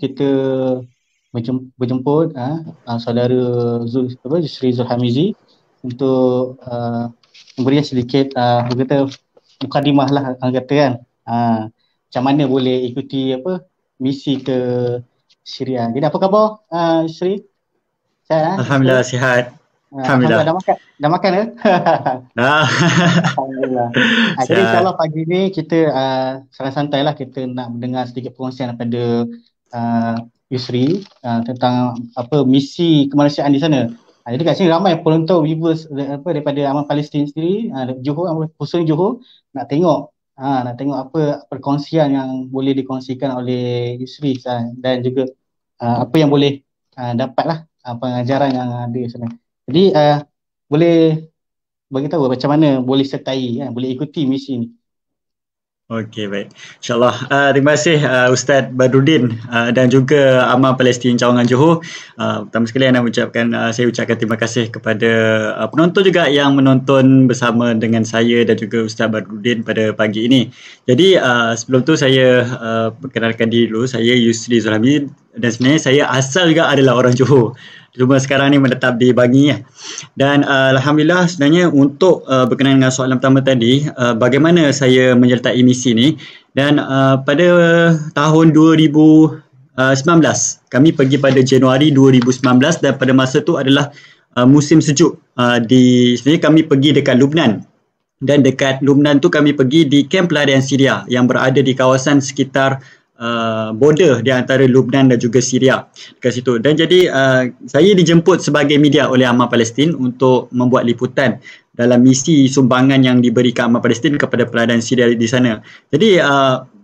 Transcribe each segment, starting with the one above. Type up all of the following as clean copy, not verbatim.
kita berjemput saudara Yusri Zulhamizi untuk memberi sedikit kata mukadimah lah kata kan. Macam mana boleh ikuti misi ke Syria. Jadi apa khabar Yusri? Sihat Alhamdulillah sihat. Alhamdulillah, Alhamdulillah. dah makan ke? Ah, Alhamdulillah. Jadi insyaAllah sihat. pagi ni kita santai-santai lah kita nak mendengar sedikit perkongsian daripada Yusri tentang misi kemanusiaan di sana. Jadi kat sini ramai penonton viewers daripada Amal Palestin sendiri, Johor, khususnya Johor, nak tengok apa perkongsian yang boleh dikongsikan oleh Yusri dan juga apa yang boleh dapatlah pengajaran yang ada di sana. Jadi boleh bagi tahu macam mana boleh sertai boleh ikuti misi ni. Okey, baik. InsyaAllah. Terima kasih Ustaz Badruddin dan juga Amal Palestin Cawangan Johor. Pertama sekali saya ucapkan terima kasih kepada penonton juga yang menonton bersama dengan saya dan juga Ustaz Badruddin pada pagi ini. Jadi sebelum tu saya perkenalkan diri dulu. Saya Yusri Zulhamizi dan sebenarnya saya asal juga adalah orang Johor. Cuma sekarang ni menetap di Bangi. Dan Alhamdulillah sebenarnya untuk berkenaan dengan soalan pertama tadi, bagaimana saya menyertai misi ni, dan pada tahun 2019 kami pergi pada Januari 2019 dan pada masa tu adalah musim sejuk. Sebenarnya kami pergi dekat Lubnan, dan dekat Lubnan tu kami pergi di kamp pelarian Syria yang berada di kawasan sekitar border di antara Lubnan dan juga Syria dekat situ. Dan jadi saya dijemput sebagai media oleh Amal Palestin untuk membuat liputan dalam misi sumbangan yang diberikan Amal Palestin kepada pelarian Syria di sana. Jadi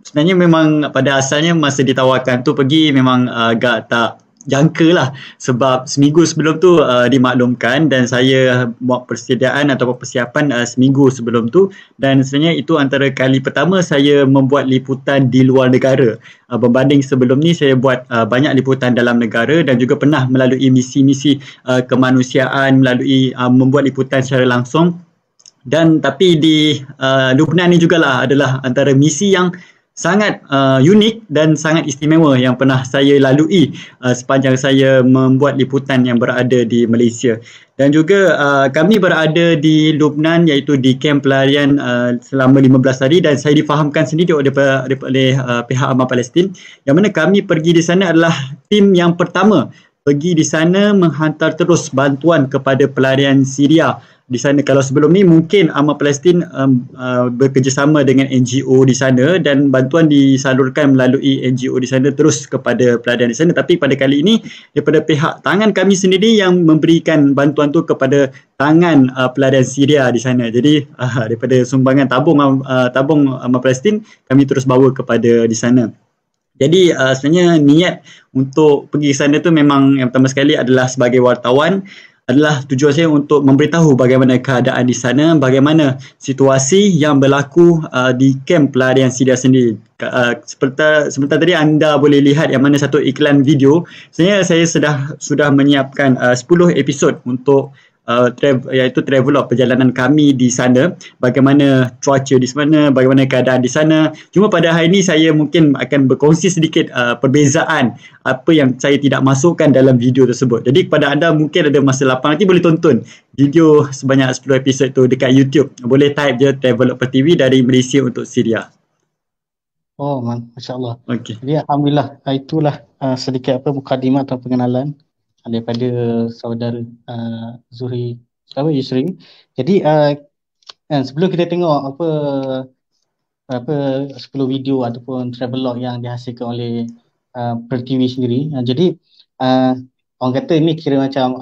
sebenarnya memang pada asalnya masa ditawarkan tu pergi memang agak tak jangka lah, sebab seminggu sebelum tu dimaklumkan dan saya buat persediaan atau persiapan seminggu sebelum tu, dan sebenarnya itu antara kali pertama saya membuat liputan di luar negara. Berbanding sebelum ni saya buat banyak liputan dalam negara dan juga pernah melalui misi-misi kemanusiaan, melalui membuat liputan secara langsung. Dan tapi di Lubnan ni jugalah adalah antara misi yang sangat unik dan sangat istimewa yang pernah saya lalui sepanjang saya membuat liputan yang berada di Malaysia. Dan juga kami berada di Lubnan iaitu di kamp pelarian selama 15 hari, dan saya difahamkan sendiri oleh pihak Amal Palestin yang mana kami pergi di sana adalah tim yang pertama pergi di sana menghantar terus bantuan kepada pelarian Syria di sana. Kalau sebelum ni mungkin Amal Palestin bekerjasama dengan NGO di sana dan bantuan disalurkan melalui NGO di sana terus kepada pelarian di sana, tapi pada kali ini daripada pihak tangan kami sendiri yang memberikan bantuan tu kepada tangan pelarian Syria di sana. Jadi daripada sumbangan tabung Amal Palestin kami terus bawa kepada di sana. Jadi sebenarnya niat untuk pergi ke sana tu memang yang pertama sekali adalah sebagai wartawan, adalah tujuan saya untuk memberitahu bagaimana keadaan di sana, bagaimana situasi yang berlaku di kamp pelarian Syria sendiri. Seperti tadi anda boleh lihat yang mana satu iklan video, sebenarnya saya sudah menyiapkan 10 episod untuk iaitu travelog perjalanan kami di sana, bagaimana cuaca di sana, bagaimana keadaan di sana. Cuma pada hari ini saya mungkin akan berkongsi sedikit perbezaan apa yang saya tidak masukkan dalam video tersebut. Jadi kepada anda mungkin ada masa lapang nanti boleh tonton video sebanyak 10 episod tu dekat YouTube. Boleh type je Travelog TV dari Malaysia untuk Syria. Oh, Masya Allah. Okey. Jadi Alhamdulillah, itulah sedikit mukadimah atau pengenalan daripada saudara Yusri. Jadi sebelum kita tengok apa 10 video ataupun travelog yang dihasilkan oleh Pertiwi sendiri, jadi orang kata ini kira macam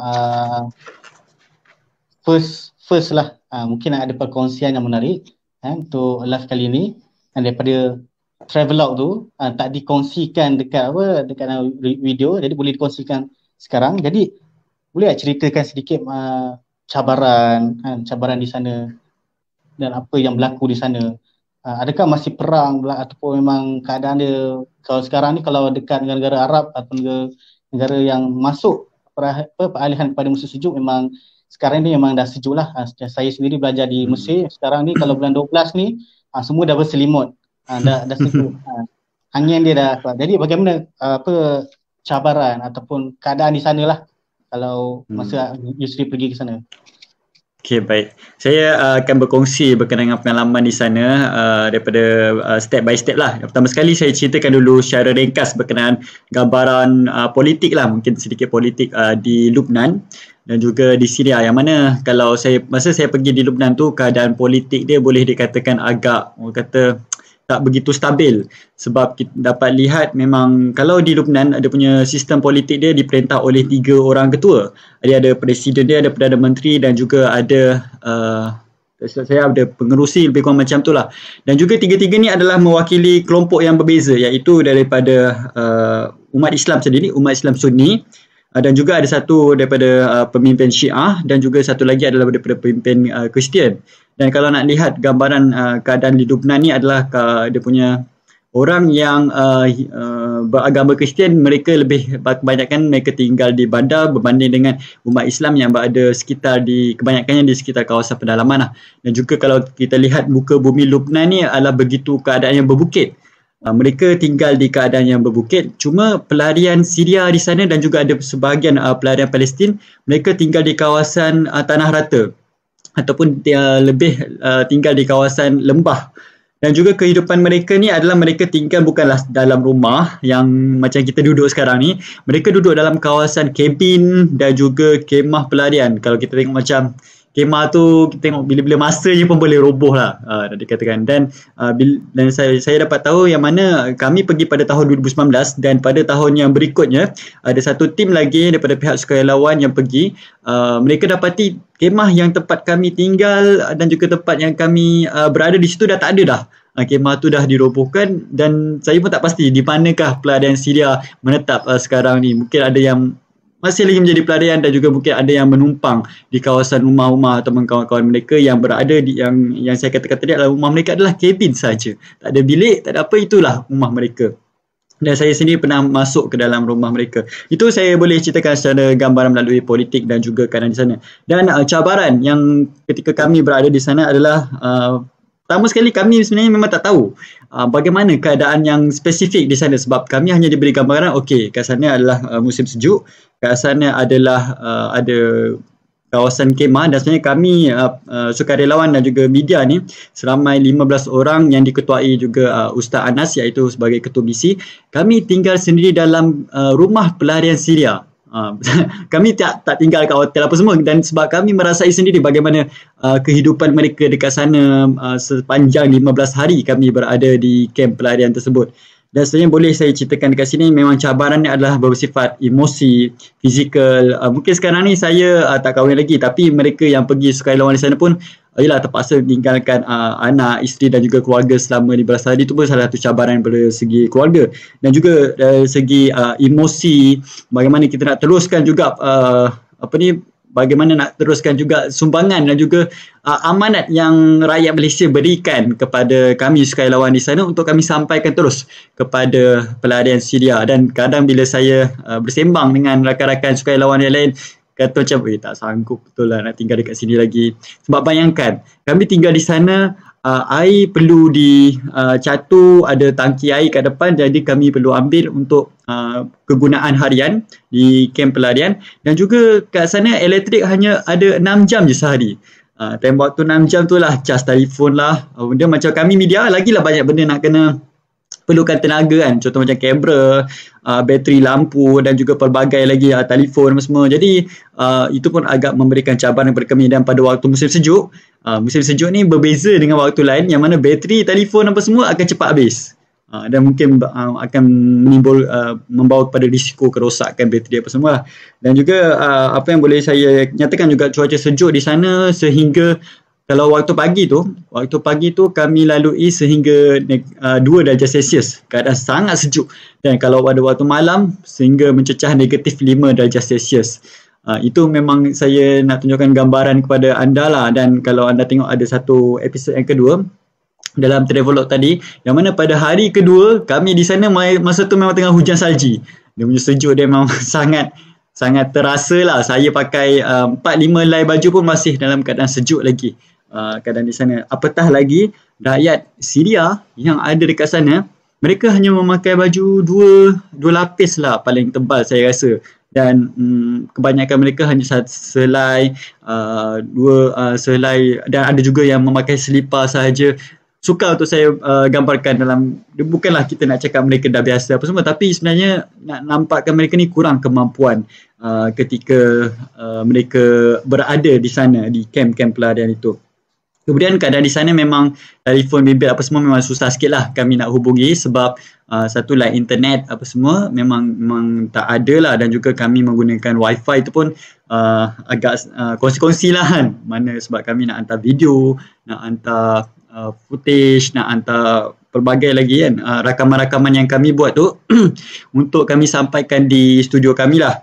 first lah, mungkin ada perkongsian yang menarik untuk live kali ini, daripada travelog tu tak dikongsikan dekat video, jadi boleh dikongsikan sekarang. Jadi boleh tak ceritakan sedikit cabaran di sana dan apa yang berlaku di sana? Adakah masih perang ataupun memang keadaan dia kalau sekarang ni, kalau dekat negara-negara Arab ataupun negara yang masuk peralihan kepada musim sejuk, memang sekarang ni memang dah sejuk lah. Saya sendiri belajar di Mesir, sekarang ni kalau bulan 12 ni semua dah berselimut, dah sejuk. angin dia dah kuat. Jadi bagaimana apa cabaran ataupun keadaan di sana lah kalau masa Yusri pergi ke sana? Okay, baik. Saya akan berkongsi berkenaan dengan pengalaman di sana daripada step by step lah. Pertama sekali saya ceritakan dulu secara ringkas berkenaan gambaran politik lah, mungkin sedikit politik di Lubnan dan juga di Syria, yang mana kalau masa saya pergi di Lubnan tu, keadaan politik dia boleh dikatakan agak, orang kata, tak begitu stabil, sebab kita dapat lihat memang kalau di Lubnan ada punya sistem politik dia diperintah oleh 3 orang ketua. Dia ada presiden dia, ada Perdana Menteri dan juga ada saya ada pengerusi, lebih kurang macam tu lah. Dan juga tiga-tiga ni adalah mewakili kelompok yang berbeza, iaitu daripada umat Islam sendiri, umat Islam Sunni, dan juga ada satu daripada pemimpin Syiah dan juga satu lagi adalah daripada pemimpin Kristian. Dan kalau nak lihat gambaran keadaan di Lubnan ni adalah dia punya orang yang beragama Kristian, mereka lebih kebanyakan mereka tinggal di bandar berbanding dengan umat Islam yang berada sekitar kebanyakannya di sekitar kawasan pedalaman lah. Dan juga kalau kita lihat muka bumi Lubnan ni adalah begitu keadaan yang berbukit. Mereka tinggal di keadaan yang berbukit. Cuma pelarian Syria di sana dan juga ada sebahagian pelarian Palestin, mereka tinggal di kawasan tanah rata ataupun dia lebih tinggal di kawasan lembah. Dan juga kehidupan mereka ni adalah mereka tinggal bukanlah dalam rumah yang macam kita duduk sekarang ni. Mereka duduk dalam kawasan kabin dan juga kemah pelarian. Kalau kita tengok macam kemah tu, kita tengok bila-bila masa je pun boleh roboh lah, dikatakan. Dan saya dapat tahu yang mana kami pergi pada tahun 2019 dan pada tahun yang berikutnya ada satu tim lagi daripada pihak sukarelawan yang pergi. Mereka dapati kemah yang tempat kami tinggal dan juga tempat yang kami berada di situ dah tak ada dah. Kemah tu dah dirobohkan dan saya pun tak pasti di manakah pelarian Syria menetap sekarang ni. Mungkin ada yang masih lagi menjadi pelarian dan juga mungkin ada yang menumpang di kawasan rumah-rumah atau kawan-kawan mereka yang berada di yang saya katakan tadi adalah rumah mereka adalah kabin saja. Tak ada bilik, tak ada apa, itulah rumah mereka. Dan saya sendiri pernah masuk ke dalam rumah mereka. Itu saya boleh ceritakan secara gambaran melalui politik dan juga keadaan di sana. Dan cabaran yang ketika kami berada di sana adalah pertama sekali kami sebenarnya memang tak tahu bagaimana keadaan yang spesifik di sana, sebab kami hanya diberi gambaran okey, kat sana adalah musim sejuk, kat sana adalah ada kawasan kemah, dan sebenarnya kami sukarelawan dan juga media ni seramai 15 orang yang diketuai juga Ustaz Anas iaitu sebagai ketua BC. Kami tinggal sendiri dalam rumah pelarian Syria. Kami tak tinggal kat hotel apa semua, dan sebab kami merasai sendiri bagaimana kehidupan mereka dekat sana sepanjang 15 hari kami berada di kem pelarian tersebut. Dan sebenarnya boleh saya ceritakan dekat sini, memang cabarannya adalah bersifat emosi, fizikal. Mungkin sekarang ni saya tak kahwin lagi, tapi mereka yang pergi sukarelawan di sana pun ialah terpaksa meninggalkan anak, isteri dan juga keluarga selama 15 hari. Itu pun salah satu cabaran pada segi keluarga. Dan juga dari segi emosi, bagaimana kita nak teruskan juga bagaimana nak teruskan juga sumbangan dan juga amanat yang rakyat Malaysia berikan kepada kami sukarelawan di sana untuk kami sampaikan terus kepada pelarian Syria. Dan kadang bila saya bersembang dengan rakan-rakan sukarelawan yang lain, kata macam tak sanggup betul lah nak tinggal dekat sini lagi. Sebab bayangkan kami tinggal di sana, air perlu dicatu, ada tangki air kat depan, jadi kami perlu ambil untuk kegunaan harian di kem pelarian. Dan juga kat sana elektrik hanya ada 6 jam je sehari. Time waktu 6 jam tu lah cas telefon lah, benda macam kami media lagilah banyak benda nak kena perlukan tenaga kan, contoh macam kamera, bateri lampu dan juga pelbagai lagi telefon semua. Jadi itu pun agak memberikan cabaran kepada kami. Dan pada waktu musim sejuk ni berbeza dengan waktu lain yang mana bateri telefon apa semua akan cepat habis. Dan mungkin akan membawa kepada risiko kerosakan bateri apa semua lah. Dan juga apa yang boleh saya nyatakan juga, cuaca sejuk di sana sehingga kalau waktu pagi tu kami lalui sehingga 2 darjah Celsius, keadaan sangat sejuk. Dan kalau pada waktu malam sehingga mencecah negatif 5 darjah Celsius. Itu memang saya nak tunjukkan gambaran kepada anda lah. Dan kalau anda tengok ada satu episod yang kedua dalam Travelog tadi, yang mana pada hari kedua kami di sana masa tu memang tengah hujan salji. Dia punya sejuk dia memang sangat terasa lah. Saya pakai 4-5 helai baju pun masih dalam keadaan sejuk lagi keadaan di sana. Apatah lagi rakyat Syria yang ada dekat sana, mereka hanya memakai baju dua lapis lah paling tebal saya rasa. Dan kebanyakan mereka hanya selai, selai, dan ada juga yang memakai selipar sahaja. Sukar untuk saya gambarkan dalam, bukanlah kita nak cakap mereka dah biasa apa semua, tapi sebenarnya nak nampakkan mereka ni kurang kemampuan ketika mereka berada di sana, di kem-kem pelarian itu. Kemudian keadaan di sana memang telefon bimbit apa semua memang susah sikit lah kami nak hubungi, sebab satu line internet apa semua memang tak ada lah, dan juga kami menggunakan wifi itu pun agak kongsi-kongsi lah kan, mana sebab kami nak hantar video, nak hantar footage, nak hantar pelbagai lagi kan, rakaman-rakaman yang kami buat tu untuk kami sampaikan di studio kami lah.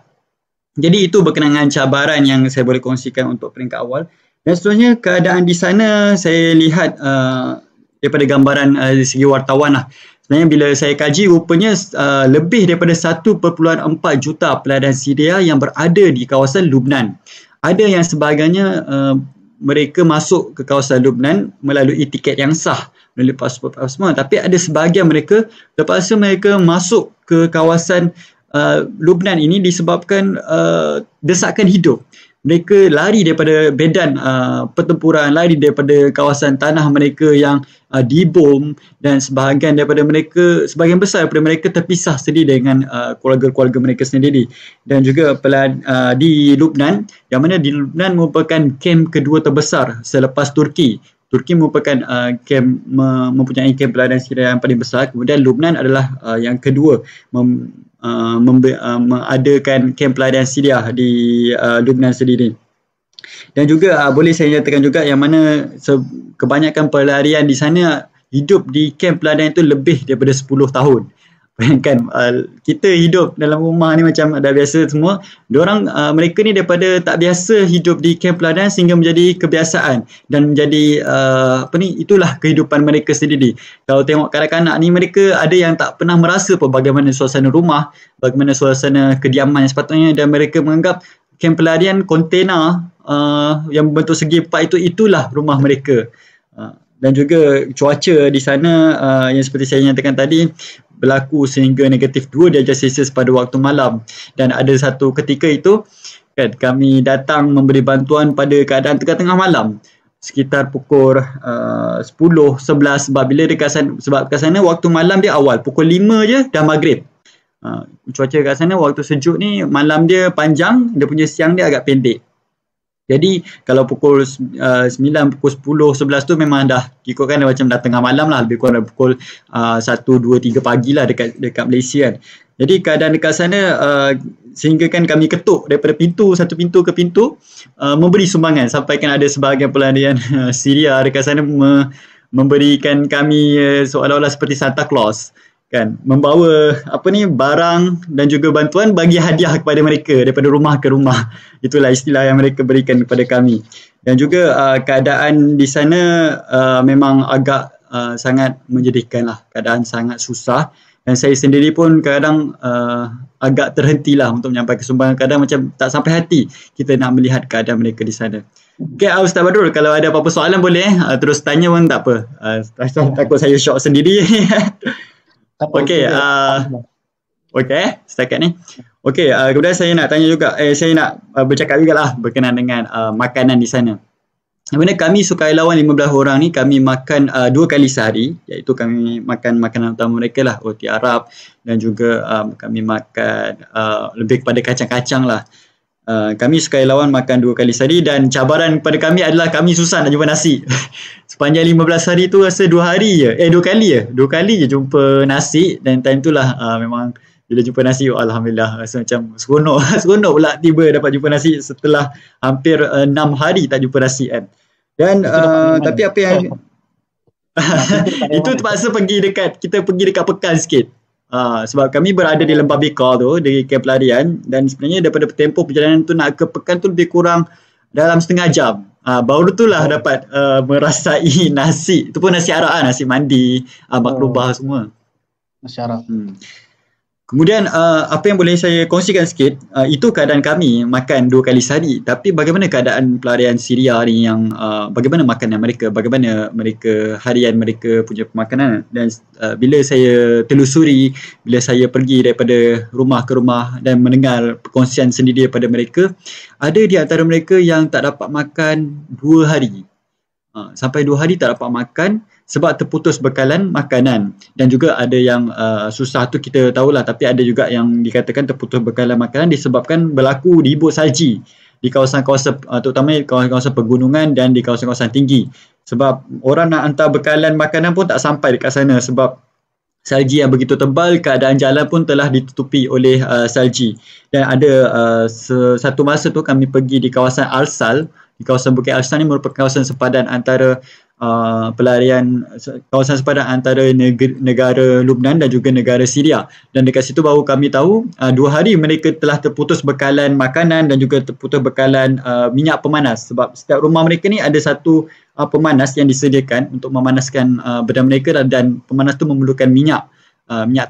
Jadi itu berkenaan dengan cabaran yang saya boleh kongsikan untuk peringkat awal. Dan seterusnya keadaan di sana saya lihat daripada gambaran dari segi wartawan lah. Sebenarnya bila saya kaji, rupanya lebih daripada 1.4 juta peladan Syria yang berada di kawasan Lubnan. Ada yang sebagainya mereka masuk ke kawasan Lubnan melalui tiket yang sah, melalui pasport semua. Tapi ada sebahagian mereka terpaksa mereka masuk ke kawasan Lubnan ini disebabkan desakan hidup. Mereka lari daripada medan pertempuran, lari daripada kawasan tanah mereka yang dibom, dan sebahagian besar daripada mereka terpisah sendiri dengan keluarga-keluarga mereka sendiri. Dan juga di Lubnan, yang mana di Lubnan merupakan kem kedua terbesar selepas Turki. Turki merupakan mempunyai kem peladan Syria yang paling besar. Kemudian Lubnan adalah yang kedua mengadakan kem peladan Syria di Lubnan sendiri. Dan juga boleh saya nyatakan juga yang mana kebanyakan pelarian di sana hidup di kem peladan itu lebih daripada 10 tahun. Bayangkan kita hidup dalam rumah ni macam dah biasa semua. Mereka ni daripada tak biasa hidup di kem peladan sehingga menjadi kebiasaan dan menjadi itulah kehidupan mereka sendiri. Kalau tengok kanak-kanak ni, mereka ada yang tak pernah merasa pun bagaimana suasana rumah, bagaimana suasana kediaman yang sepatutnya, dan mereka menganggap kem pelarian kontena yang berbentuk segi empat itulah rumah mereka. Dan juga cuaca di sana yang seperti saya nyatakan tadi berlaku sehingga -2 darjah Celsius pada waktu malam. Dan ada satu ketika itu kan, kami datang memberi bantuan pada keadaan tengah-tengah malam sekitar pukul 10-11, sebab kat sana waktu malam dia awal pukul 5 je dah maghrib. Cuaca kat sana waktu sejuk ni, malam dia panjang, dia punya siang dia agak pendek. Jadi kalau pukul 9, pukul 10, 11 tu memang dah ikutkan dah macam dah tengah malam lah, lebih kurang pukul 1, 2, 3 pagi lah dekat Malaysia kan. Jadi keadaan dekat sana sehingga kan kami ketuk daripada satu pintu ke pintu, memberi sumbangan, sampaikan ada sebahagian pelarian Syria dekat sana memberikan kami seolah-olah seperti Santa Claus kan, membawa barang dan juga bantuan bagi hadiah kepada mereka daripada rumah ke rumah. Itulah istilah yang mereka berikan kepada kami. Dan juga keadaan di sana memang agak sangat menyedihkan lah, keadaan sangat susah, dan saya sendiri pun kadang agak terhentilah untuk menyampaikan sumbangan. Kadang macam tak sampai hati kita nak melihat keadaan mereka di sana. Okay, Ustaz Badrul, kalau ada apa-apa soalan boleh terus tanya pun tak apa. Takut saya shock sendiri. Okey, setakat ni. Okey, kemudian saya nak tanya juga, saya nak bercakap jugalah berkenaan dengan makanan di sana. Sebenarnya kami sukarelawan 15 orang ni, kami makan 2 kali sehari, iaitu kami makan makanan utama mereka lah, roti Arab, dan juga kami makan lebih kepada kacang-kacang lah. Kami sukarelawan makan 2 kali sehari, dan cabaran kepada kami adalah kami susah nak jumpa nasi. Sepanjang 15 hari tu rasa 2 kali je jumpa nasi, dan time tu lah memang bila jumpa nasi, alhamdulillah rasa macam seronok pula tiba dapat jumpa nasi setelah hampir 6 hari tak jumpa nasi kan. Dan tapi apa yang itu terpaksa kita pergi dekat Pekan sikit. Sebab kami berada di Lembah Bikar tu, di kem pelarian, dan sebenarnya daripada tempoh perjalanan tu nak ke Pekan tu lebih kurang dalam setengah jam. Baru tu lah dapat merasai nasi. Itu pun nasi Arab nasi mandi, maklubah semua. Nasi Arab. Kemudian apa yang boleh saya kongsikan sikit, itu keadaan kami makan 2 kali sehari. Tapi bagaimana keadaan pelarian Syria ni, yang bagaimana makanan mereka, bagaimana mereka harian mereka punya pemakanan. Dan bila saya telusuri, bila saya pergi daripada rumah ke rumah dan mendengar perkongsian sendiri daripada mereka, ada di antara mereka yang tak dapat makan 2 hari. Sampai 2 hari tak dapat makan sebab terputus bekalan makanan. Dan juga ada yang susah tu kita tahulah, tapi ada juga yang dikatakan terputus bekalan makanan disebabkan berlaku ribut salji di kawasan-kawasan terutama kawasan-kawasan pegunungan dan di kawasan-kawasan tinggi. Sebab orang nak hantar bekalan makanan pun tak sampai dekat sana sebab salji yang begitu tebal, keadaan jalan pun telah ditutupi oleh salji. Dan ada satu masa tu kami pergi di kawasan Arsal. Di kawasan Bukit Arsal ni merupakan kawasan sepadan antara kawasan sepadan antara negara Lubnan dan juga negara Syria. Dan dekat situ baru kami tahu 2 hari mereka telah terputus bekalan makanan dan juga terputus bekalan minyak pemanas. Sebab setiap rumah mereka ni ada satu pemanas yang disediakan untuk memanaskan badan mereka, dan pemanas tu memerlukan minyak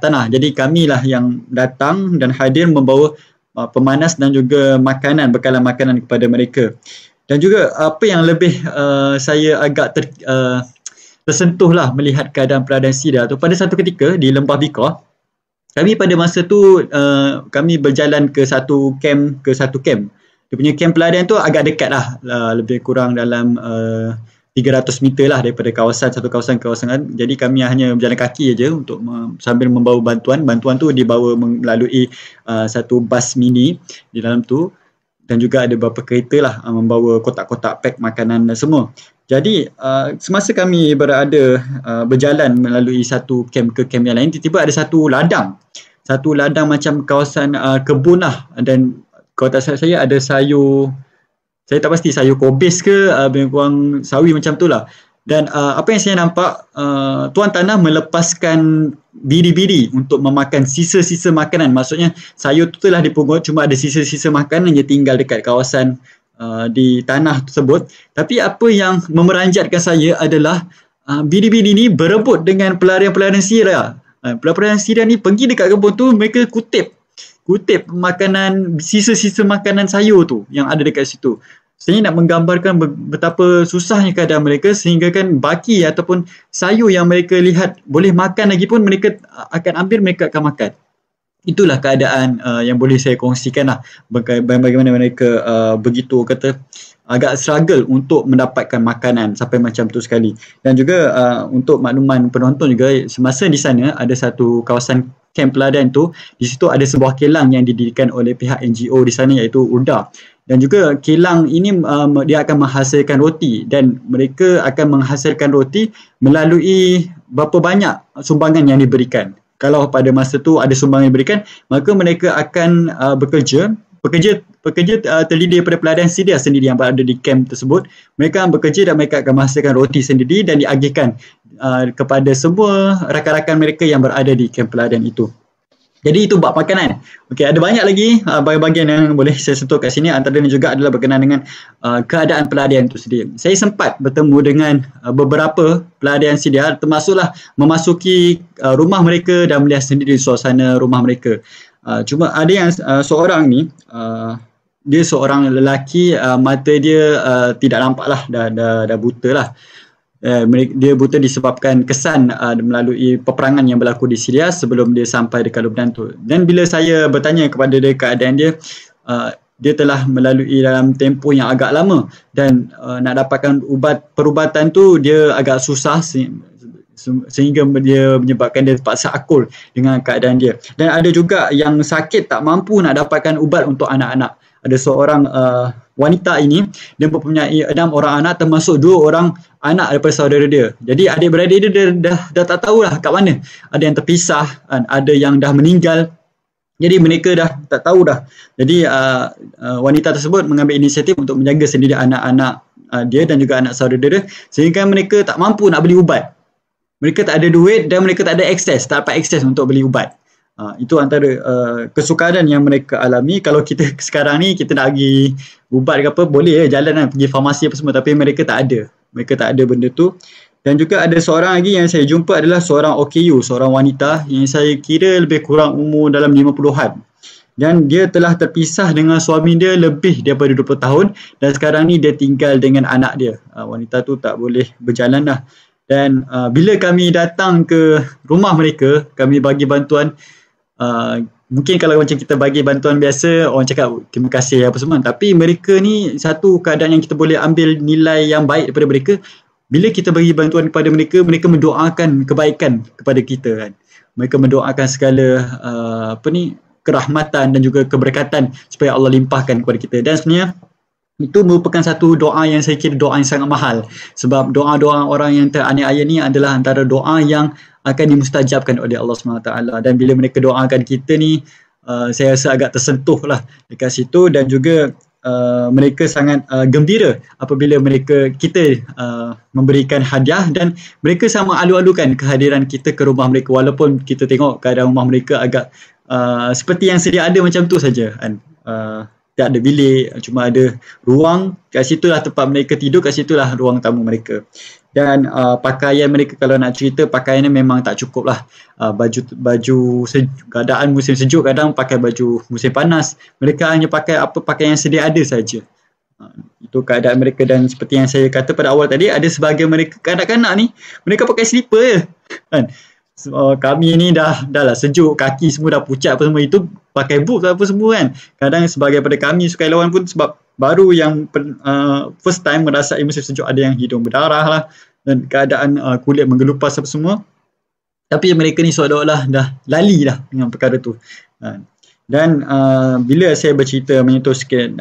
tanah. Jadi kamilah yang datang dan hadir membawa pemanas dan juga makanan, bekalan makanan kepada mereka. Dan juga apa yang lebih saya agak tersentuh lah melihat keadaan pelarian Syria tu, pada satu ketika di Lembah Bikah, kami pada masa tu kami berjalan ke satu camp. Dia punya camp pelarian tu agak dekat lah, lebih kurang dalam 300 meter lah daripada satu kawasan ke kawasan. Jadi kami hanya berjalan kaki aja untuk sambil membawa bantuan. Bantuan tu dibawa melalui satu bas mini di dalam tu. Dan juga ada beberapa kereta lah membawa kotak-kotak pack makanan dan semua. Jadi semasa kami berjalan melalui satu camp ke camp yang lain, tiba-tiba ada satu ladang macam kawasan kebun lah. Dan kalau tak salah saya ada sayur, saya tak pasti sayur kobis ke, lebih kurang sawi macam tu lah. Dan apa yang saya nampak, tuan tanah melepaskan biri-biri untuk memakan sisa-sisa makanan. Maksudnya sayur tu telah dipungut, cuma ada sisa-sisa makanan yang tinggal dekat kawasan di tanah tersebut. Tapi apa yang memeranjatkan saya adalah biri-biri ni berebut dengan pelarian-pelarian Syria. Pelarian Syria ni pergi dekat kebun tu, mereka kutip makanan, sisa-sisa makanan sayur tu yang ada dekat situ. Saya nak menggambarkan betapa susahnya keadaan mereka, sehingga kan baki ataupun sayur yang mereka lihat boleh makan lagi pun mereka akan ambil, mereka akan makan. Itulah keadaan yang boleh saya kongsikan lah, bagaimana mereka begitu kata agak struggle untuk mendapatkan makanan sampai macam tu sekali. Dan juga untuk makluman penonton juga, semasa di sana ada satu kawasan camp pelarian tu, di situ ada sebuah kilang yang didirikan oleh pihak NGO di sana, iaitu URDA. Dan juga kilang ini dia akan menghasilkan roti, dan mereka akan menghasilkan roti melalui berapa banyak sumbangan yang diberikan. Kalau pada masa tu ada sumbangan yang diberikan, maka mereka akan bekerja terdiri daripada pelarian Syria sendiri yang berada di kamp tersebut. Mereka akan bekerja dan mereka akan menghasilkan roti sendiri dan diagihkan kepada semua rakan-rakan mereka yang berada di kamp pelarian itu. Jadi itu bab makanan. Okey, ada banyak lagi bahagian yang boleh saya sentuh kat sini. Antaranya juga adalah berkenaan dengan keadaan pelarian itu sendiri. Saya sempat bertemu dengan beberapa pelarian Syria, termasuklah memasuki rumah mereka dan melihat sendiri suasana rumah mereka. Cuma ada yang seorang ni, dia seorang lelaki, mata dia tidak nampak lah, dah buta lah. Dia buta disebabkan kesan melalui peperangan yang berlaku di Syria sebelum dia sampai dekat Lubnan tu. Dan bila saya bertanya kepada dia keadaan dia, dia telah melalui dalam tempoh yang agak lama, dan nak dapatkan perubatan tu dia agak susah, sehingga dia menyebabkan dia terpaksa akul dengan keadaan dia. Dan ada juga yang sakit tak mampu nak dapatkan ubat untuk anak-anak. Ada seorang wanita ini, dia mempunyai 6 orang anak, termasuk 2 orang anak daripada saudara dia. Jadi adik-beradik dia dah tak tahulah kat mana. Ada yang terpisah, ada yang dah meninggal. Jadi mereka dah tak tahu dah. Jadi wanita tersebut mengambil inisiatif untuk menjaga sendiri anak-anak dia dan juga anak saudara dia, sehingga mereka tak mampu nak beli ubat. Mereka tak ada duit dan mereka tak ada akses, tak dapat akses untuk beli ubat. Itu antara kesukaran yang mereka alami. Kalau kita sekarang ni kita nak pergi ubat ke apa, boleh jalan lah, pergi farmasi apa semua, tapi mereka tak ada benda tu. Dan juga ada seorang lagi yang saya jumpa adalah seorang OKU, seorang wanita yang saya kira lebih kurang umur dalam 50-an. Dan dia telah terpisah dengan suami dia lebih daripada 20 tahun dan sekarang ni dia tinggal dengan anak dia. Wanita tu tak boleh berjalan dah. Dan bila kami datang ke rumah mereka, kami bagi bantuan, mungkin kalau macam kita bagi bantuan biasa, orang cakap terima kasih apa semua. Tapi mereka ni satu keadaan yang kita boleh ambil nilai yang baik daripada mereka. Bila kita bagi bantuan kepada mereka, mereka mendoakan kebaikan kepada kita kan. Mereka mendoakan segala kerahmatan dan juga keberkatan supaya Allah limpahkan kepada kita. Dan sebenarnya itu merupakan satu doa yang saya kira doa yang sangat mahal. Sebab doa-doa orang yang teraniaya ni adalah antara doa yang akan dimustajabkan oleh Allah SWT. Dan bila mereka doakan kita ni, saya rasa agak tersentuh lah dekat situ. Dan juga mereka sangat gembira apabila kita memberikan hadiah dan mereka sama alu-alukan kehadiran kita ke rumah mereka walaupun kita tengok keadaan rumah mereka agak seperti yang sedia ada macam tu saja kan. Tak ada bilik, cuma ada ruang, kat situlah tempat mereka tidur, kat situlah ruang tamu mereka. Dan pakaian mereka kalau nak cerita pakaiannya memang tak cukup lah. Baju keadaan musim sejuk kadang pakai baju musim panas. Mereka hanya pakai apa pakaian yang sedia ada saja. Itu keadaan mereka dan seperti yang saya kata pada awal tadi, ada sebahagian mereka kanak-kanak ni mereka pakai slipper je kan. Kami ni dah lah sejuk, kaki semua dah pucat apa semua, itu pakai boots apa semua kan. Kadang sebagai pada kami sukarelawan pun sebab baru yang first time merasai musim sejuk, ada yang hidung berdarah lah dan keadaan kulit menggelupas apa semua. Tapi mereka ni seolah-olah dah lali dah dengan perkara tu. Dan bila saya bercerita menyentuh sikit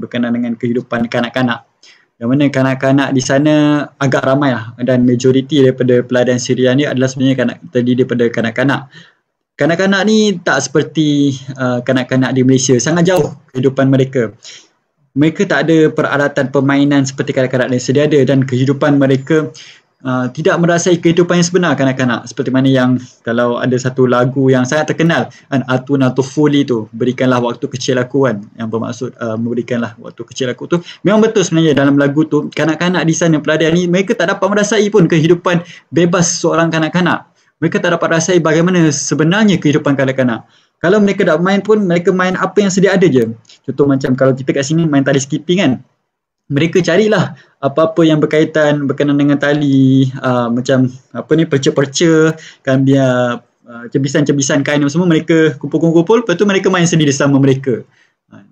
berkenaan dengan kehidupan kanak-kanak, yang mana kanak-kanak di sana agak ramai lah, dan majoriti daripada peladan Syria ni adalah sebenarnya terdiri daripada kanak-kanak. Kanak-kanak ni tak seperti kanak-kanak di Malaysia, sangat jauh kehidupan mereka. Mereka tak ada peralatan permainan seperti kanak-kanak yang sedia ada dan kehidupan mereka tidak merasai kehidupan yang sebenar kanak-kanak. Seperti mana yang kalau ada satu lagu yang sangat terkenal kan, Atuna Tufuli tu, berikanlah waktu kecil aku kan, yang bermaksud memberikanlah waktu kecil aku tu. Memang betul sebenarnya dalam lagu tu, kanak-kanak di sana peladan ni mereka tak dapat merasai pun kehidupan bebas seorang kanak-kanak. Mereka tak dapat rasai bagaimana sebenarnya kehidupan kanak-kanak. Kalau mereka nak main pun, mereka main apa yang sedia ada je. Contoh macam kalau kita kat sini main tali skipping kan, mereka carilah apa-apa yang berkaitan dengan tali, macam perca-perca kan, biar cebisan-cebisan kain semua mereka kumpul-kumpul, lepas tu mereka main sendiri sama mereka.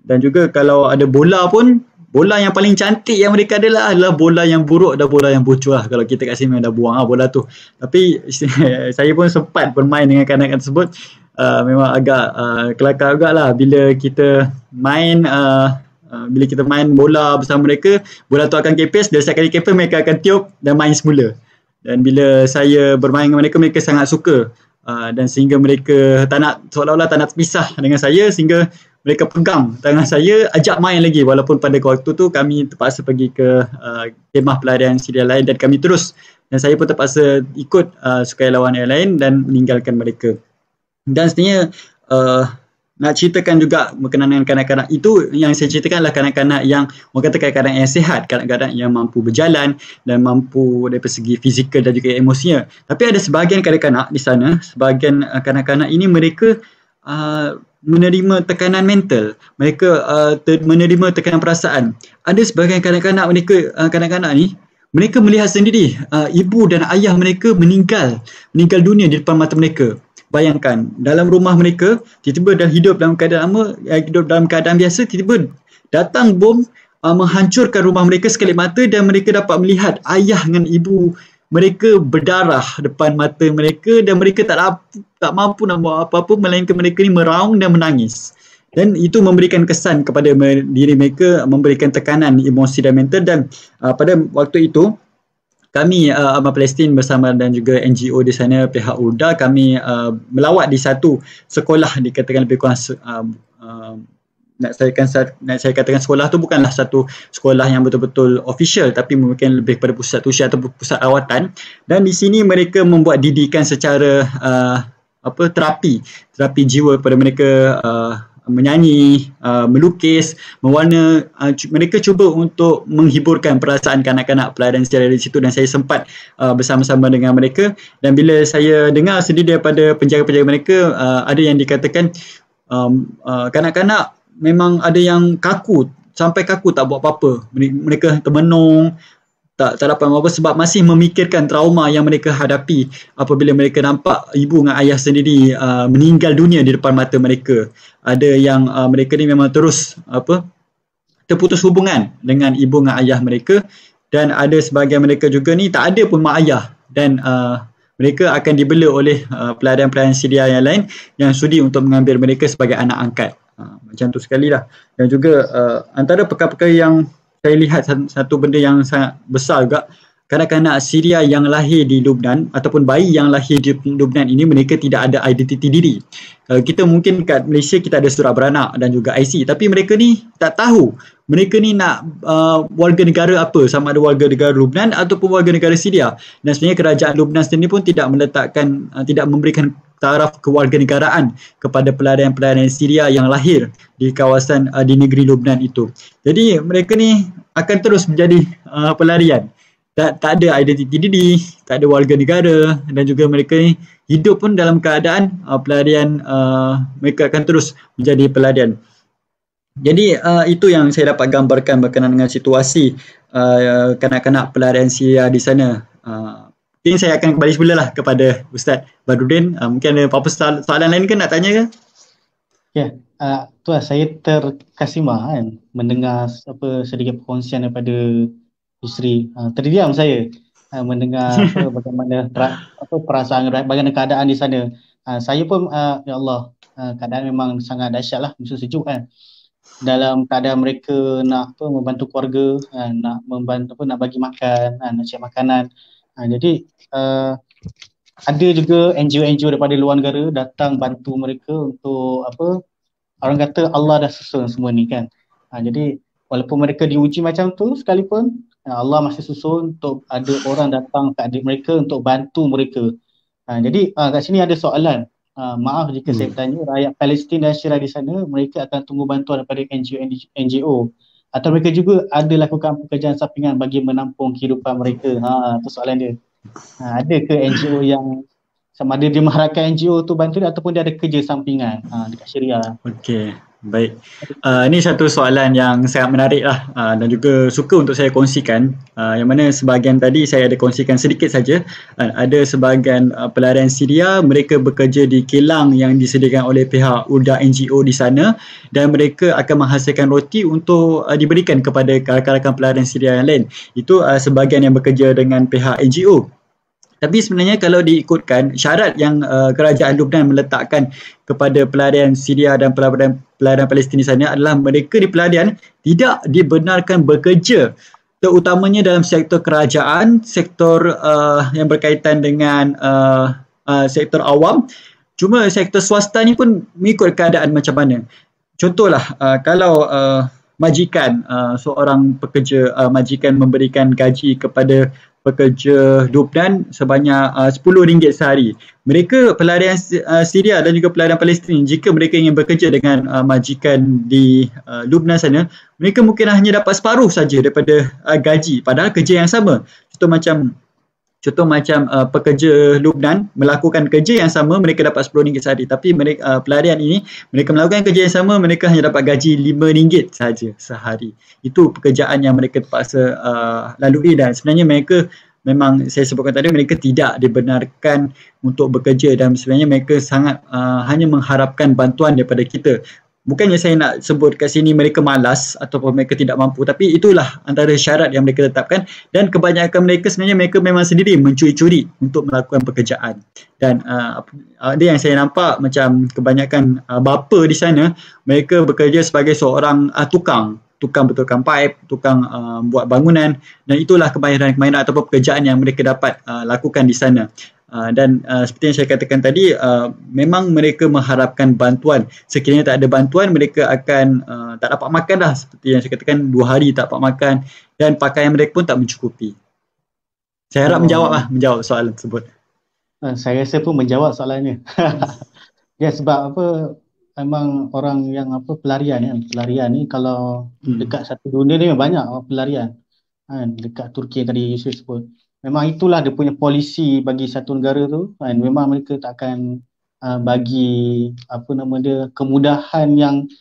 Dan juga kalau ada bola pun, bola yang paling cantik yang mereka adalah bola yang buruk dan bola yang bocor lah. Kalau kita kat sini dah buang bola tu. Tapi saya pun sempat bermain dengan kanak-kanak tersebut. Memang agak kelakar juga lah bila kita main bola bersama mereka, bola tu akan kepes, dan setiap kali kepes mereka akan tiup dan main semula. Dan bila saya bermain dengan mereka, mereka sangat suka dan sehingga mereka seolah-olah tak nak terpisah dengan saya, sehingga mereka pegang tangan saya, ajak main lagi, walaupun pada waktu tu kami terpaksa pergi ke kemah pelarian Syria lain dan kami terus, dan saya pun terpaksa ikut sukarelawan yang lain dan meninggalkan mereka. Dan sebenarnya nak ceritakan juga berkenaan dengan kanak-kanak itu, yang saya ceritakan adalah kanak-kanak yang orang kata kanak-kanak yang sihat, kanak-kanak yang mampu berjalan dan mampu dari segi fizikal dan juga emosinya. Tapi ada sebahagian kanak-kanak di sana, sebahagian kanak-kanak ini mereka menerima tekanan mental, mereka menerima tekanan perasaan. Ada sebahagian kanak-kanak ni mereka melihat sendiri ibu dan ayah mereka meninggal dunia di depan mata mereka. Bayangkan, dalam rumah mereka, tiba-tiba dah hidup dalam keadaan biasa, tiba-tiba datang bom menghancurkan rumah mereka sekali mata, dan mereka dapat melihat ayah dengan ibu mereka berdarah depan mata mereka, dan mereka tak mampu nak buat apa-apa melainkan mereka ni meraung dan menangis. Dan itu memberikan kesan kepada diri mereka, memberikan tekanan emosi dan mental. Dan pada waktu itu kami Amal Palestin bersama dan juga NGO di sana, pihak URDA, kami melawat di satu sekolah, dikatakan lebih kurang nak saya katakan sekolah tu bukanlah satu sekolah yang betul-betul official, tapi mungkin lebih pada pusat tuition atau pusat rawatan. Dan di sini mereka membuat didikan secara terapi jiwa kepada mereka, menyanyi, melukis, mewarna. Mereka cuba untuk menghiburkan perasaan kanak-kanak pelayaran Syria di situ, dan saya sempat bersama-sama dengan mereka. Dan bila saya dengar sendiri daripada penjaga-penjaga mereka, ada yang dikatakan kanak-kanak memang ada yang kaku, sampai kaku tak buat apa-apa. Mereka termenung, tak dapat apa-apa sebab masih memikirkan trauma yang mereka hadapi apabila mereka nampak ibu dan ayah sendiri meninggal dunia di depan mata mereka. Ada yang mereka ni memang terus terputus hubungan dengan ibu dan ayah mereka, dan ada sebahagian mereka juga ni tak ada pun mak ayah, dan mereka akan dibela oleh pelayaran-pelayaran Syria yang lain yang sudi untuk mengambil mereka sebagai anak angkat. Macam tu sekali lah. Dan juga antara perkara-perkara yang saya lihat satu benda yang sangat besar juga, kanak-kanak Syria yang lahir di Lubnan ataupun bayi yang lahir di Lubnan ini, mereka tidak ada identiti diri. Kita mungkin kat Malaysia kita ada surat beranak dan juga IC, tapi mereka ni tak tahu mereka ni nak warga negara apa, sama ada warga negara Lubnan ataupun warga negara Syria. Dan sebenarnya kerajaan Lubnan sendiri pun tidak meletakkan, tidak memberikan taraf kewarganegaraan kepada pelayaran-pelayaran Syria yang lahir di kawasan di negeri Lubnan itu. Jadi mereka ni akan terus menjadi pelarian. Tak ada identiti diri, tak ada warga negara, dan juga mereka ni hidup pun dalam keadaan pelarian, mereka akan terus menjadi pelarian. Jadi itu yang saya dapat gambarkan berkenaan dengan situasi kanak-kanak pelarian Syria di sana. Mungkin saya akan kembali semula lah kepada Ustaz Badrudin. Mungkin ada apa-apa soalan lain ke nak tanya ke? Ya, tuan, saya terkesima kan mendengar sedikit perkongsian daripada Yusri. Terdiam saya mendengar bagaimana perasaan, bagaimana keadaan di sana. Saya pun ya Allah, keadaan memang sangat dahsyat lah, musuh sejuk kan. Dalam keadaan mereka nak membantu keluarga, nak membantu nak bagi makan, nak cari makanan. Jadi ada juga NGO-NGO daripada luar negara datang bantu mereka untuk orang kata Allah dah susun semua ni kan. Jadi walaupun mereka diuji macam tu sekalipun, Allah masih susun untuk ada orang datang ke adik mereka untuk bantu mereka. Jadi kat sini ada soalan. Maaf jika saya bertanya, rakyat Palestin dan Syria di sana, mereka akan tunggu bantuan daripada NGO atau mereka juga ada lakukan pekerjaan sampingan bagi menampung kehidupan mereka? Itu soalan dia. Ada ke NGO yang sama ada dia mengharapkan NGO tu bantu dia ataupun dia ada kerja sampingan dekat Syria? Okey, baik. Ini satu soalan yang sangat menarik lah, dan juga suka untuk saya kongsikan. Yang mana sebahagian tadi saya ada kongsikan sedikit saja. Ada sebahagian pelarian Syria, mereka bekerja di kilang yang disediakan oleh pihak UDA NGO di sana, dan mereka akan menghasilkan roti untuk diberikan kepada rakan-rakan pelarian Syria yang lain. Itu sebahagian yang bekerja dengan pihak NGO. Tapi sebenarnya kalau diikutkan syarat yang kerajaan Lubnan meletakkan kepada pelarian Syria dan pelarian Palestin di sana adalah mereka di pelarian tidak dibenarkan bekerja, terutamanya dalam sektor kerajaan, sektor yang berkaitan dengan sektor awam. Cuma sektor swasta ni pun mengikut keadaan macam mana. Contohlah kalau majikan, seorang pekerja, majikan memberikan gaji kepada pekerja Lubnan sebanyak RM10 sehari. Mereka pelarian Syria dan juga pelarian Palestin, jika mereka ingin bekerja dengan majikan di Lubnan sana, mereka mungkin hanya dapat separuh saja daripada gaji, padahal kerja yang sama. Contoh macam pekerja Lubnan melakukan kerja yang sama, mereka dapat RM10 sehari. Tapi mereka, pelarian ini, mereka melakukan kerja yang sama, mereka hanya dapat gaji RM5 saja sehari. Itu pekerjaan yang mereka terpaksa lalui, dan sebenarnya mereka memang, saya sebutkan tadi, mereka tidak dibenarkan untuk bekerja, dan sebenarnya mereka sangat hanya mengharapkan bantuan daripada kita. Bukannya saya nak sebut kat sini mereka malas ataupun mereka tidak mampu, tapi itulah antara syarat yang mereka tetapkan, dan kebanyakan mereka sebenarnya mereka memang sendiri mencuri-curi untuk melakukan pekerjaan. Dan ada yang saya nampak macam kebanyakan bapa di sana, mereka bekerja sebagai seorang tukang betulkan paip, tukang buat bangunan, dan itulah kemahiran ataupun pekerjaan yang mereka dapat lakukan di sana. Dan seperti yang saya katakan tadi, memang mereka mengharapkan bantuan. Sekiranya tak ada bantuan, mereka akan tak dapat makan dah. Seperti yang saya katakan, 2 hari tak dapat makan, dan pakaian mereka pun tak mencukupi. Saya harap menjawab soalan tersebut. Saya rasa pun menjawab soalannya. Ya, sebab memang orang yang apa pelarian kan. Pelarian ni kalau dekat satu dunia ni memang banyak orang pelarian. Kan, dekat Turki yang tadi Yusuf sebut. Memang itulah dia punya polisi bagi satu negara tu. Kan, memang mereka takkan bagi apa nama dia kemudahan yang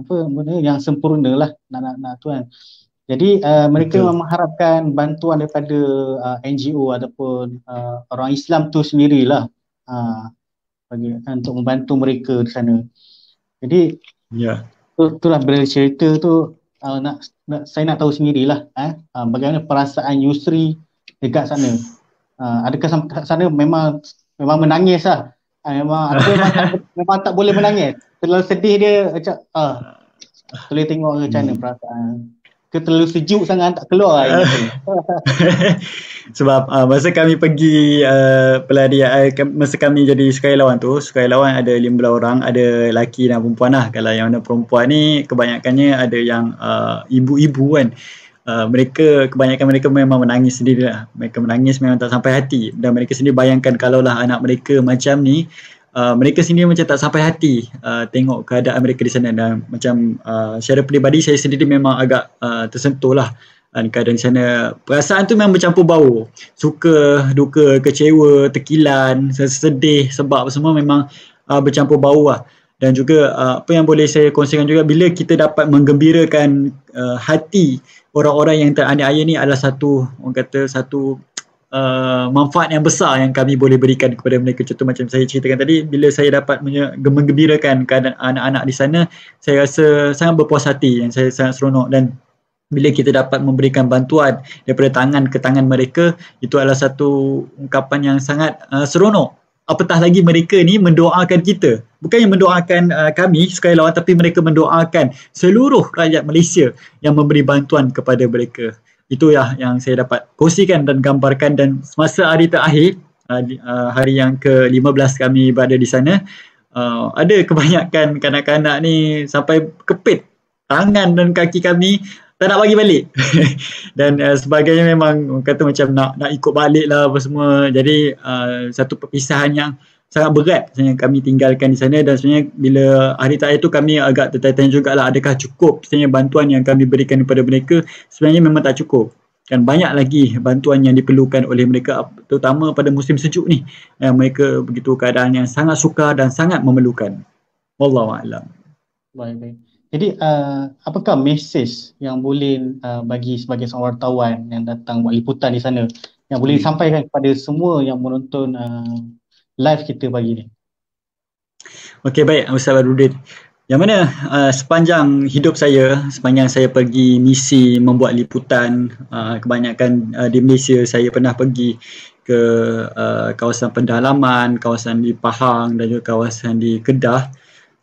apa benda yang sempurna lah nak tu kan. Jadi mereka Betul. memang mengharapkan bantuan daripada NGO ataupun orang Islam tu sendirilah untuk membantu mereka di sana. Jadi Ya. itulah bila cerita tu saya nak tahu sendirilah bagaimana perasaan Yusri dekat sana. Adakah sampai sana memang menangis lah. Memang tak boleh menangis. Terlalu sedih dia macam boleh tengok macam mana perasaan. Ke terlalu sejuk sangat tak keluar air mata. Sebab masa kami pergi pelarian, masa kami jadi sukarelawan tu, sukarelawan ada 15 orang, ada lelaki dan perempuan lah. Kalau yang mana perempuan ni kebanyakannya ada yang ibu-ibu kan. Kebanyakan mereka memang menangis sendiri lah. Mereka menangis memang tak sampai hati. Dan mereka sendiri bayangkan kalaulah anak mereka macam ni, mereka sendiri macam tak sampai hati tengok keadaan mereka di sana. Dan macam secara peribadi saya sendiri memang agak tersentuh lah keadaan di sana. Perasaan tu memang bercampur bau. Suka, duka, kecewa, terkilan, sedih, sebab semua memang bercampur bau lah. Dan juga apa yang boleh saya kongsikan juga, bila kita dapat menggembirakan hati orang-orang yang teraniaya ni adalah satu, orang kata satu manfaat yang besar yang kami boleh berikan kepada mereka. Contoh macam saya ceritakan tadi, bila saya dapat menggembirakan keadaan anak-anak di sana, saya rasa sangat berpuas hati dan saya sangat seronok. Dan bila kita dapat memberikan bantuan daripada tangan ke tangan mereka, itu adalah satu ungkapan yang sangat seronok. Apatah lagi mereka ni mendoakan kita. Bukannya mendoakan kami sukarelawan, tapi mereka mendoakan seluruh rakyat Malaysia yang memberi bantuan kepada mereka. Itu yang saya dapat kongsikan dan gambarkan. Dan semasa hari terakhir, hari yang ke-15 kami berada di sana, ada kebanyakan kanak-kanak ni sampai kepit tangan dan kaki kami, tak nak bagi balik. Dan sebagainya, memang kata macam nak ikut balik lah apa semua. Jadi satu perpisahan yang sangat berat sebenarnya kami tinggalkan di sana. Dan sebenarnya bila hari terakhir tu kami agak tertanya-tanya jugalah, adakah cukup sebenarnya bantuan yang kami berikan kepada mereka. Sebenarnya memang tak cukup. Kan banyak lagi bantuan yang diperlukan oleh mereka, terutama pada musim sejuk ni. Mereka begitu keadaan yang sangat sukar dan sangat memerlukan. Wallahualam. Baik. Jadi apakah mesej yang boleh bagi sebagai seorang wartawan yang datang buat liputan di sana, yang boleh disampaikan kepada semua yang menonton live kita pagi ni? Okey, baik Ustaz Badruddin. Yang mana sepanjang hidup saya, sepanjang saya pergi misi membuat liputan, kebanyakan di Malaysia, saya pernah pergi ke kawasan pendalaman, kawasan di Pahang dan juga kawasan di Kedah.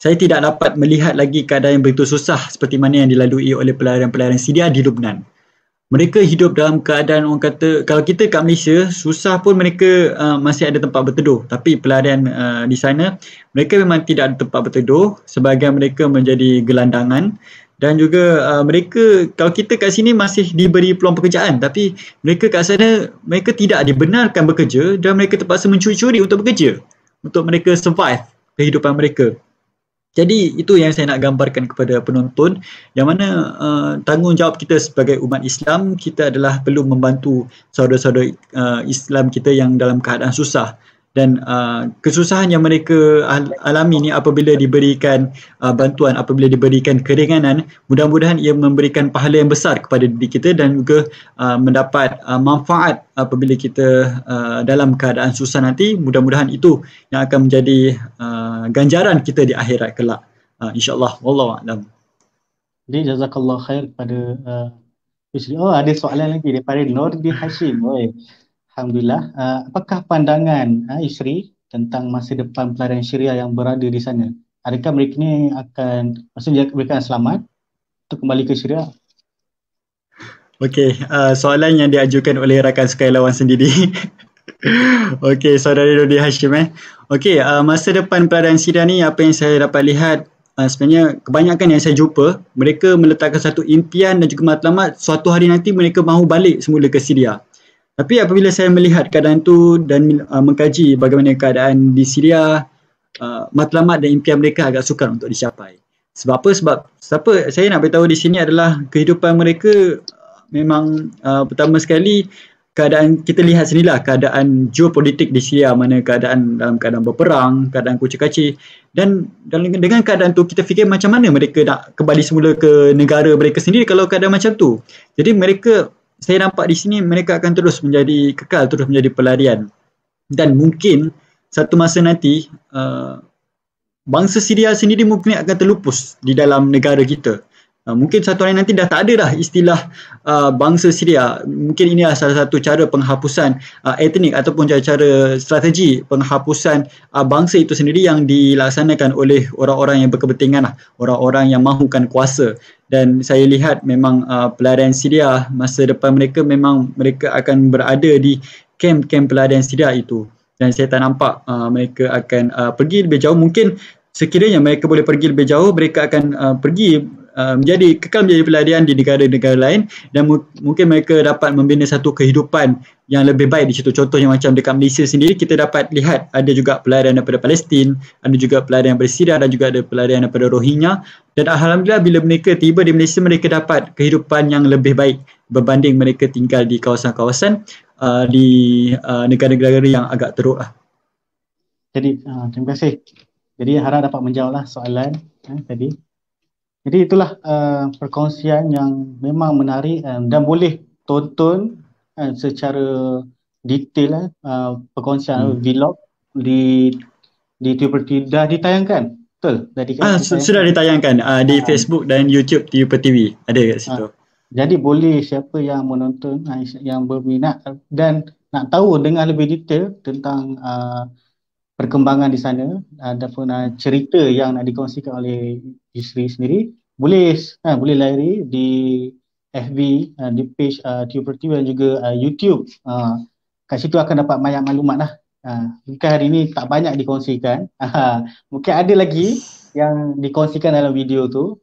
Saya tidak dapat melihat lagi keadaan yang begitu susah seperti mana yang dilalui oleh pelarian-pelarian Syria di Lubnan. Mereka hidup dalam keadaan, orang kata, kalau kita kat Malaysia, susah pun mereka masih ada tempat berteduh. Tapi pelarian di sana, mereka memang tidak ada tempat berteduh, sebahagian mereka menjadi gelandangan. Dan juga mereka, kalau kita kat sini masih diberi peluang pekerjaan, tapi mereka kat sana, mereka tidak dibenarkan bekerja dan mereka terpaksa mencuri-curi untuk bekerja, untuk mereka survive kehidupan mereka. Jadi itu yang saya nak gambarkan kepada penonton, yang mana tanggungjawab kita sebagai umat Islam, kita adalah perlu membantu saudara-saudara Islam kita yang dalam keadaan susah. Dan kesusahan yang mereka alami ni, apabila diberikan bantuan, apabila diberikan keringanan, mudah-mudahan ia memberikan pahala yang besar kepada diri kita dan juga mendapat manfaat apabila kita dalam keadaan susah nanti. Mudah-mudahan itu yang akan menjadi ganjaran kita di akhirat kelak, insyaAllah. Wallahualam. Jadi jazakallah khair kepada Yusri. Ada soalan lagi daripada Nordin Hashim. Alhamdulillah. Apakah pandangan Yusri tentang masa depan pelarian Syria yang berada di sana? Adakah mereka ni maksudnya mereka akan selamat untuk kembali ke Syria? Okey, soalan yang diajukan oleh rakan sukarelawan sendiri. Okey, saudara Nordin Hashim. Okey, masa depan pelarian Syria ni, apa yang saya dapat lihat, sebenarnya kebanyakan yang saya jumpa, mereka meletakkan satu impian dan juga matlamat suatu hari nanti mereka mahu balik semula ke Syria. Tapi apabila saya melihat keadaan itu dan mengkaji bagaimana keadaan di Syria, matlamat dan impian mereka agak sukar untuk dicapai. Sebab apa? Sebab saya nak beritahu di sini adalah kehidupan mereka memang pertama sekali keadaan, kita lihat sendirilah keadaan geopolitik di Syria, mana dalam keadaan berperang, keadaan kucing-kacir, dan dengan keadaan tu kita fikir macam mana mereka nak kembali semula ke negara mereka sendiri kalau keadaan macam tu. Jadi mereka, saya nampak di sini mereka akan terus menjadi pelarian, dan mungkin satu masa nanti bangsa Syria sendiri mungkin akan terlupus di dalam negara kita. Mungkin satu hari nanti dah tak ada dah istilah bangsa Syria. Mungkin ini adalah salah satu cara penghapusan etnik ataupun cara strategi penghapusan bangsa itu sendiri yang dilaksanakan oleh orang-orang yang berkepentingan lah, orang-orang yang mahukan kuasa. Dan saya lihat memang pelarian Syria masa depan mereka, memang mereka akan berada di kem-kem pelarian Syria itu. Dan saya tak nampak mereka akan pergi lebih jauh. Mungkin sekiranya mereka boleh pergi lebih jauh, mereka akan kekal menjadi pelarian di negara-negara lain, dan mungkin mereka dapat membina satu kehidupan yang lebih baik di situ. Contohnya macam dekat Malaysia sendiri, kita dapat lihat ada juga pelarian daripada Palestin, ada juga pelarian daripada Syria, dan juga ada pelarian daripada Rohingya. Dan alhamdulillah bila mereka tiba di Malaysia, mereka dapat kehidupan yang lebih baik berbanding mereka tinggal di kawasan-kawasan di negara-negara yang agak teruk lah. Jadi terima kasih. Jadi harap dapat menjawablah soalan tadi. Jadi itulah perkongsian yang memang menarik dan boleh tonton secara detail perkongsian vlog di Tuber TV dah ditayangkan. Betul? Sudah ditayangkan di Facebook dan YouTube Tuber TV. Ada kat situ. Jadi boleh siapa yang menonton, yang berminat dan nak tahu dengar lebih detail tentang perkembangan di sana ataupun cerita yang nak dikongsikan oleh Yusri sendiri, boleh layari di FB, di page Tuber TV dan juga YouTube. Kat situ akan dapat banyak maklumat lah. Mungkin hari ini tak banyak dikongsikan. Mungkin ada lagi yang dikongsikan dalam video tu.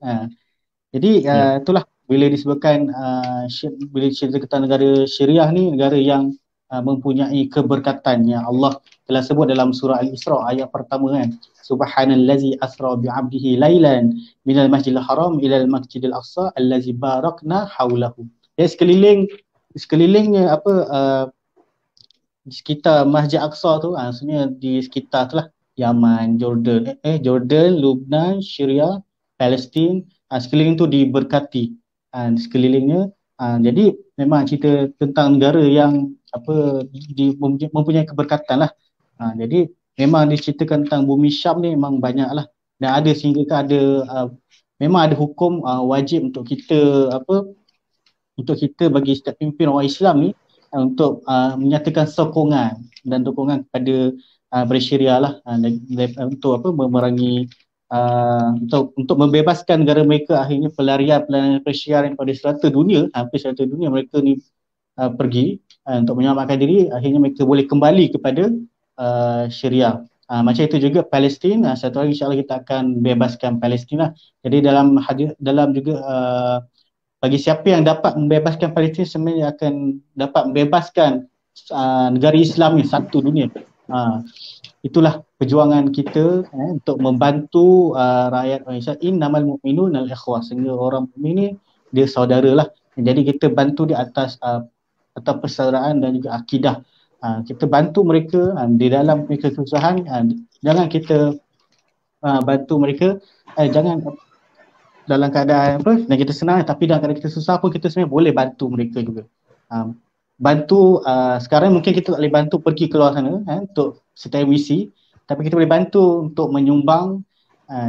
Jadi itulah, bila disebutkan bila cerita tentang negara Syariah ni, negara yang mempunyai keberkatan yang Allah telah sebut dalam surah Al-Isra ayat pertama kan, subhanallazi asra bi'abdihi lailan minal masjidil haram ilal masjidil aqsa allazi barakna haulahu. Ya, sekelilingnya di sekitar Masjid Aqsa tu, maksudnya di sekitar tu lah, Yaman, Jordan, Lebanon, Syria, Palestin, sekeliling tu diberkati sekelilingnya. Jadi memang cerita tentang negara yang mempunyai keberkatan lah. Jadi memang diceritakan tentang bumi Syam ni memang banyak lah, dan ada sehingga memang ada hukum wajib untuk kita bagi setiap pimpin orang Islam ni untuk menyatakan sokongan dan dukungan kepada Syariah lah, untuk memerangi untuk membebaskan negara mereka. Akhirnya pelarian Syariah pada serata dunia, hampir serata dunia mereka ni pergi untuk menyelamatkan diri. Akhirnya mereka boleh kembali kepada Syariah. Macam itu juga Palestin, satu hari insyaAllah kita akan bebaskan Palestin lah. Jadi dalam juga bagi siapa yang dapat membebaskan Palestin, sebenarnya akan dapat membebaskan negara Islam ni satu dunia. Itulah perjuangan kita untuk membantu rakyat Malaysia. Innamal mu'minun al-ikhwah, sehingga orang mukmin ni dia saudara lah. Jadi kita bantu di atas persaudaraan dan juga akidah. Kita bantu mereka di dalam mereka kesusahan. Jangan kita bantu mereka, jangan dalam keadaan dan kita senang, tapi dalam keadaan kita susah pun kita sebenarnya boleh bantu mereka juga. Bantu sekarang mungkin kita tak boleh bantu pergi keluar sana untuk setiap misi, tapi kita boleh bantu untuk menyumbang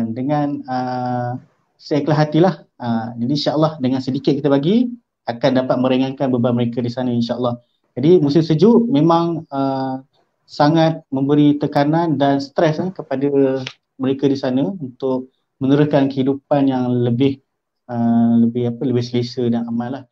dengan seikhlas hatilah. Jadi insyaAllah dengan sedikit kita bagi akan dapat meringankan beban mereka di sana insyaAllah. Jadi musim sejuk memang sangat memberi tekanan dan stres kepada mereka di sana untuk meneruskan kehidupan yang lebih selesa dan aman lah.